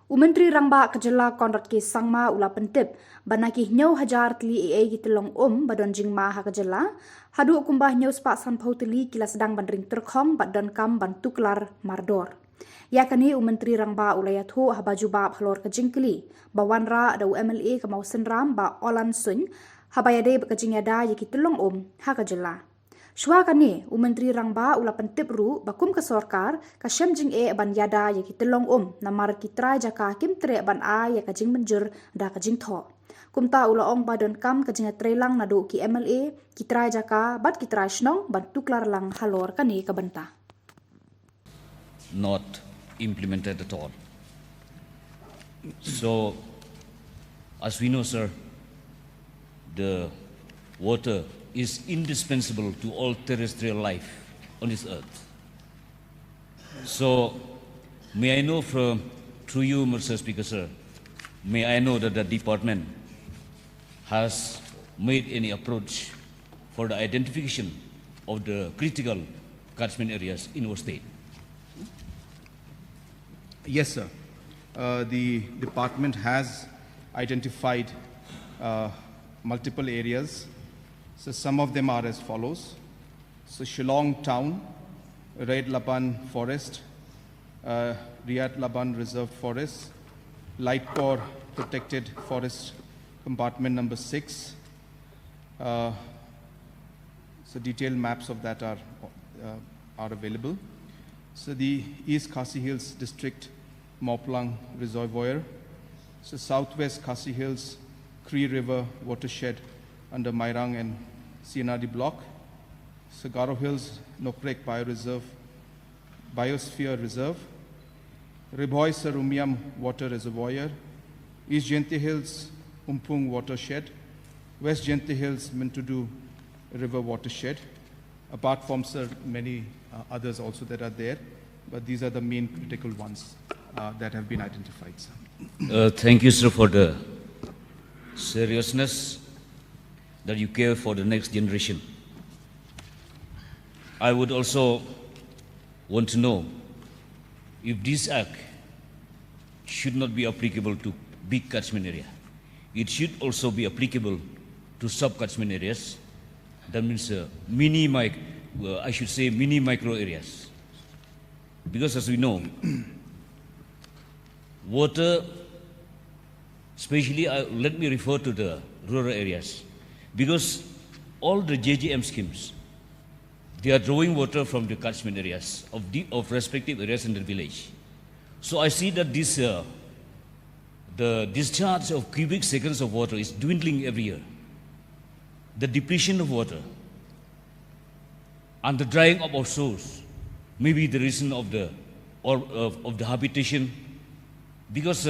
Menteri Rangba Kejela Konrad K Sangma ula pentip banaki nyau hajar teli gitilong badon jingma ha Kejela hadu kumbah nyau spak sanpau teli kila sedang bandring terkhong badon kam bantuklar mardor. Ya kani Menteri Rangba ulayat ho habaju bab halor kejingkeli bawanra ada UMLA ke mau senram ba olan sun habayade bekejingada gitilong ha Kejela. Shua kani Menteri Rangba ula pentip ru bakum ke sorkar ka jing ban yada ya kitelong namar kitrai jaka kim tre ban a ya kajing menjur da kajing tho. Kumta ula ong badon kam kajing trelang nadu ki MLA kitrai jaka bat kitrai snong ban tuklar lang halor kani ka banta. Not implemented at all. So, as we know, sir, the water is indispensable to all terrestrial life on this earth. So, may I know through you, Mr. Speaker, sir, may I know that the department has made any approach for the identification of the critical catchment areas in our state? Yes, sir. The department has identified multiple areas. So some of them are as follows. So Shillong Town, Red Laban Forest, Riyadh Laban Reserve Forest, Lightcore Protected Forest Compartment number 6. So detailed maps of that are available. So the East Khasi Hills District Moplang Reservoir. So Southwest Khasi Hills Cree River Watershed under Mairang and CNRD block. So Garo Hills Nokrek Biosphere Reserve. Riboy Sarumiam Water Reservoir. East Jente Hills Umpung Watershed. West Jente Hills Mintudu River Watershed. Apart from many others also that are there, but these are the main critical ones that have been identified, sir. Thank you, sir, for the seriousness that you care for the next generation. I would also want to know if this act should not be applicable to big catchment area. It should also be applicable to sub-catchment areas. That means mini micro areas. Because as we know, water, especially let me refer to the rural areas, because all the JJM schemes, they are drawing water from the catchment areas of respective areas in the village. So I see that this the discharge of cubic seconds of water is dwindling every year. The depletion of water and the drying up of source may be the reason of the habitation, because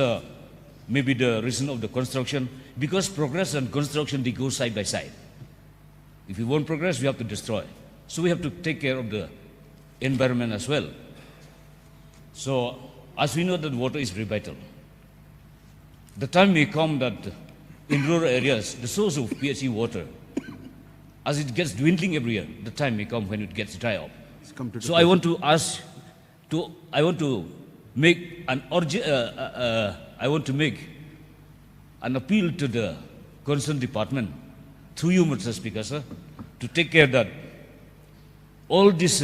maybe the reason of the construction, because progress and construction, they go side by side. If we want progress, we have to destroy. So we have to take care of the environment as well. So as we know that water is very vital, the time may come that in rural areas, the source of PHE water, as it gets dwindling every year, the time may come when it gets dry up. So I want to make an appeal to the concerned department, through you, Mr. Speaker, sir, to take care that all this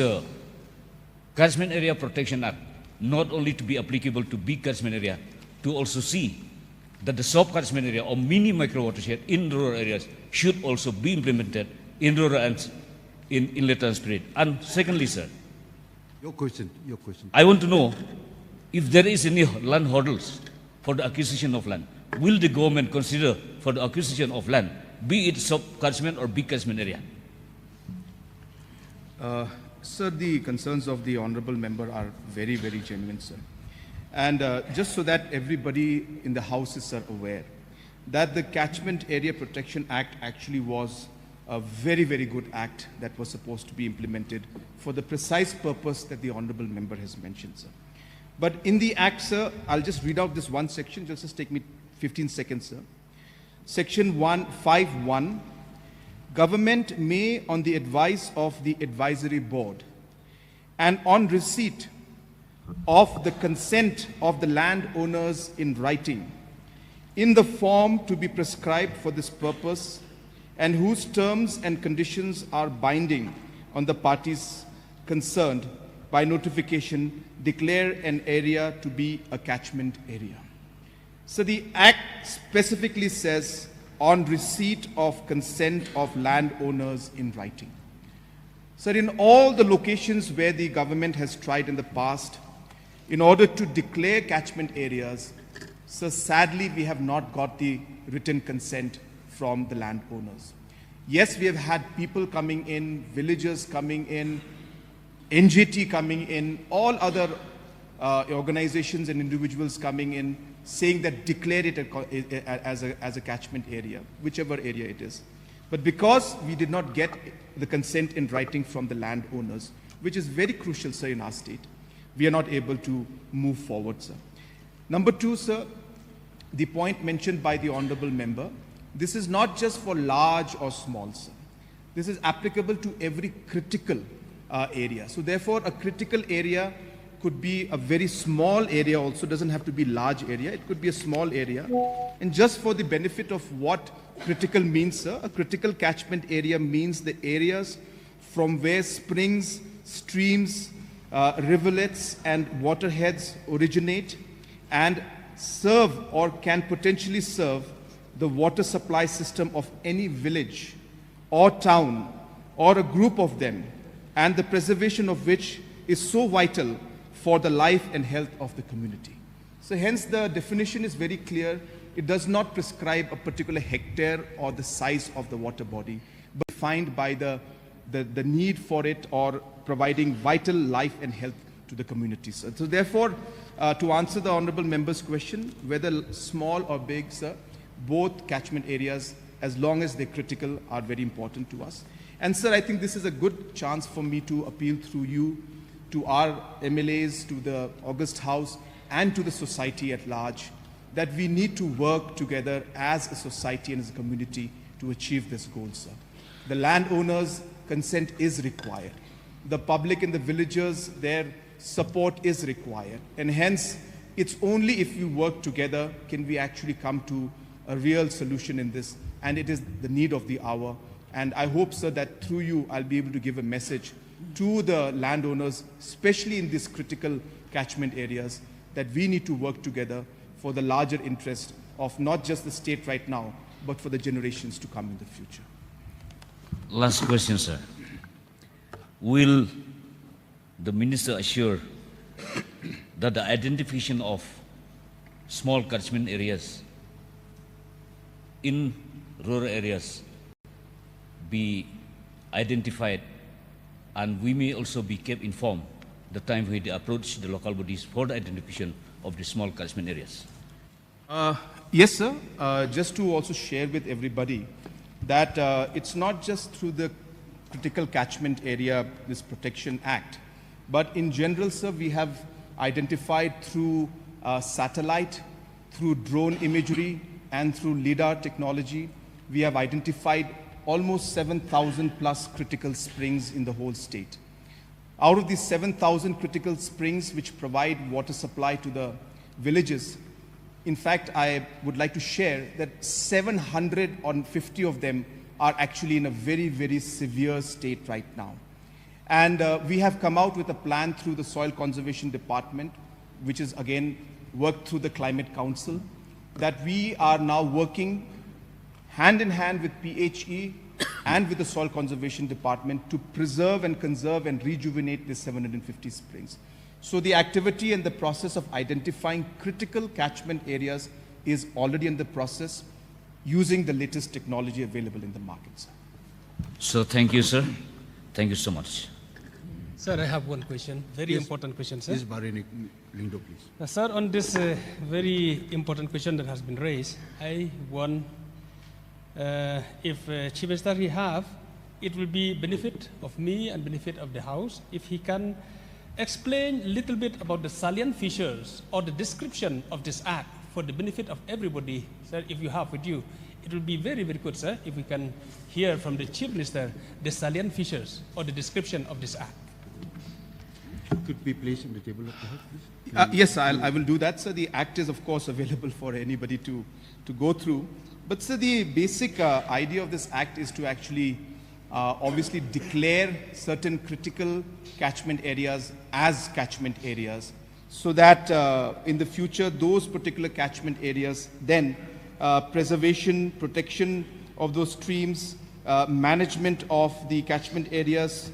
Catchment Area Protection Act, not only to be applicable to big catchment area, to also see that the sub-catchment area or mini micro watershed in rural areas should also be implemented in rural and in inlet and spirit. And secondly, sir, Your question. I want to know if there is any land hurdles for the acquisition of land. Will the government consider for the acquisition of land, be it sub-catchment or big catchment area? Sir, the concerns of the honorable member are very, very genuine, sir. And just so that everybody in the House is aware, that the Catchment Area Protection Act actually was a very, very good act that was supposed to be implemented for the precise purpose that the honorable member has mentioned, sir. But in the act, sir, I'll just read out this one section. Just take me 15 seconds, sir. Section 151, government may, on the advice of the advisory board and on receipt of the consent of the landowners in writing, in the form to be prescribed for this purpose, and whose terms and conditions are binding on the parties concerned, by notification declare an area to be a catchment area. So the Act specifically says on receipt of consent of landowners in writing. So in all the locations where the government has tried in the past, in order to declare catchment areas, so sadly we have not got the written consent from the landowners. Yes, we have had people coming in, villagers coming in, NGT coming in, all other organizations and individuals coming in, saying that declare it as a catchment area, whichever area it is. But because we did not get the consent in writing from the landowners, which is very crucial, sir, in our state, we are not able to move forward, sir. Number two, sir, the point mentioned by the honorable member, this is not just for large or small, sir. This is applicable to every critical area. So therefore, a critical area could be a very small area also, doesn't have to be large area, it could be a small area. And just for the benefit of what critical means, sir, a critical catchment area means the areas from where springs, streams, rivulets and waterheads originate and serve or can potentially serve the water supply system of any village or town or a group of them, and the preservation of which is so vital for the life and health of the community. So hence the definition is very clear. It does not prescribe a particular hectare or the size of the water body, but defined by the need for it or providing vital life and health to the community, sir. So therefore, to answer the honorable member's question, whether small or big, sir, both catchment areas, as long as they're critical, are very important to us. And sir, I think this is a good chance for me to appeal through you to our MLAs, to the August House, and to the society at large, that we need to work together as a society and as a community to achieve this goal, sir. The landowners' consent is required. The public and the villagers, their support is required. And hence, it's only if we work together can we actually come to a real solution in this. And it is the need of the hour. And I hope, sir, that through you, I'll be able to give a message to the landowners, especially in these critical catchment areas, that we need to work together for the larger interest of not just the state right now, but for the generations to come in the future. Last question, sir. Will the minister assure that the identification of small catchment areas in rural areas be identified, and we may also be kept informed the time when they approach the local bodies for the identification of the small catchment areas? Yes, sir. Just to also share with everybody that it's not just through the Critical Catchment Area, this Protection Act, but in general, sir, we have identified through satellite, through drone imagery, and through LIDAR technology, we have identified almost 7,000 plus critical springs in the whole state. Out of these 7,000 critical springs which provide water supply to the villages, in fact, I would like to share that 750 of them are actually in a very, very severe state right now. And we have come out with a plan through the Soil Conservation Department, which is again worked through the Climate Council, that we are now working hand in hand with PHE and with the Soil Conservation Department to preserve and conserve and rejuvenate these 750 springs. So the activity and the process of identifying critical catchment areas is already in the process using the latest technology available in the markets. So thank you, sir. Thank you so much. Sir, I have one question, very important question, sir. Please, Barani Lindo, please. Sir, on this very important question that has been raised, I want, if Chief Minister he have, it will be benefit of me and benefit of the House if he can explain a little bit about the salient features or the description of this act for the benefit of everybody, sir, if you have with you. It will be very, very good, sir, if we can hear from the Chief Minister the salient features or the description of this act. could be placed on the table of the House, please? Yes, I will do that, sir. The act is, of course, available for anybody to go through. But, sir, the basic idea of this act is to actually obviously declare certain critical catchment areas as catchment areas, so that in the future, those particular catchment areas, then preservation, protection of those streams, management of the catchment areas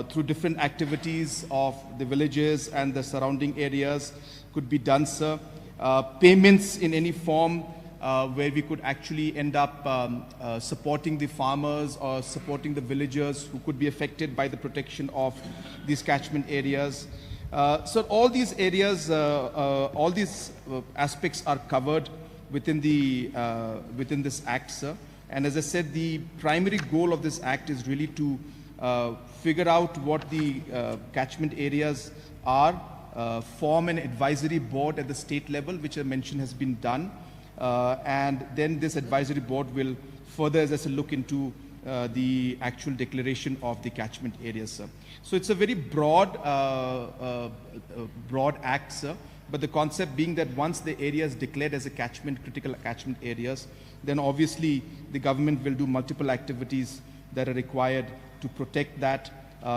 through different activities of the villages and the surrounding areas could be done, sir. Payments in any form where we could actually end up supporting the farmers or supporting the villagers who could be affected by the protection of these catchment areas. So all these areas, all these aspects are covered within this act, sir. And as I said, the primary goal of this act is really to figure out what the catchment areas are, form an advisory board at the state level, which I mentioned has been done. And then this advisory board will further, as I said, look into the actual declaration of the catchment areas, sir. So it's a very broad act, sir. But the concept being that once the area is declared as a critical catchment areas, then obviously the government will do multiple activities that are required to protect that,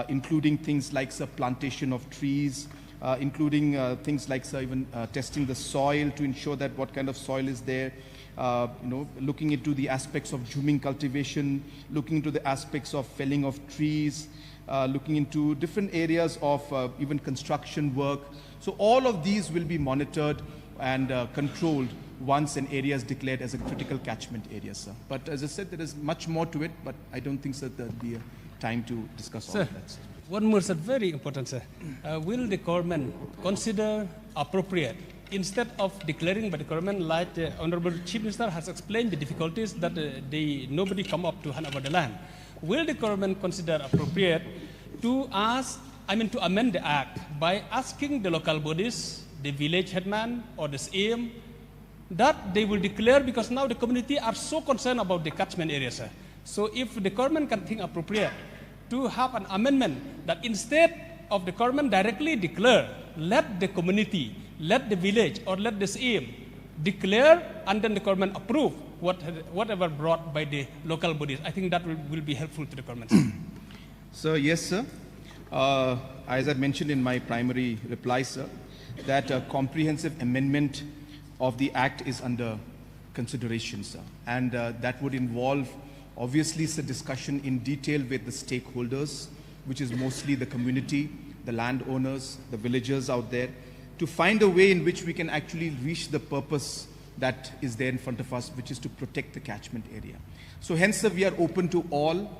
including things like, sir, plantation of trees, including things like, sir, even testing the soil to ensure that what kind of soil is there, looking into the aspects of jhuming cultivation, looking into the aspects of felling of trees, looking into different areas of even construction work. So all of these will be monitored and controlled once an area is declared as a critical catchment area, sir. But as I said, there is much more to it, but I don't think, sir, there'll be a time to discuss all of that, sir. One more, sir, very important, sir. Will the government consider appropriate, instead of declaring by the government, like the Honorable Chief Minister has explained the difficulties that nobody come up to hand over the land, will the government consider appropriate to amend the act by asking the local bodies, the village headman or the CM, that they will declare, because now the community are so concerned about the catchment areas, sir. So if the government can think appropriate to have an amendment that instead of the government directly declare, let the community, let the village or let the CM declare, and then the government approve whatever brought by the local bodies. I think that will be helpful to the government. So yes, sir. As I mentioned in my primary reply, sir, that a comprehensive amendment of the Act is under consideration, sir. And that would involve, obviously, sir, discussion in detail with the stakeholders, which is mostly the community, the landowners, the villagers out there, to find a way in which we can actually reach the purpose that is there in front of us, which is to protect the catchment area. So hence, sir, we are open to all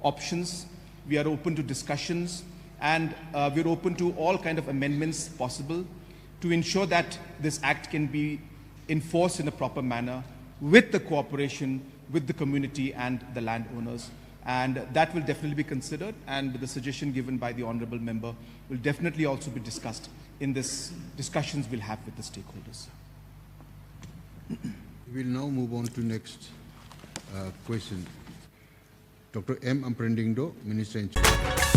options. We are open to discussions, and we're open to all kind of amendments possible to ensure that this act can be enforced in a proper manner with the cooperation with the community and the landowners. And that will definitely be considered, and the suggestion given by the Honorable Member will definitely also be discussed in this discussions we'll have with the stakeholders. We'll now move on to next question. Dr. M. Amprendingdo, Minister in Charge.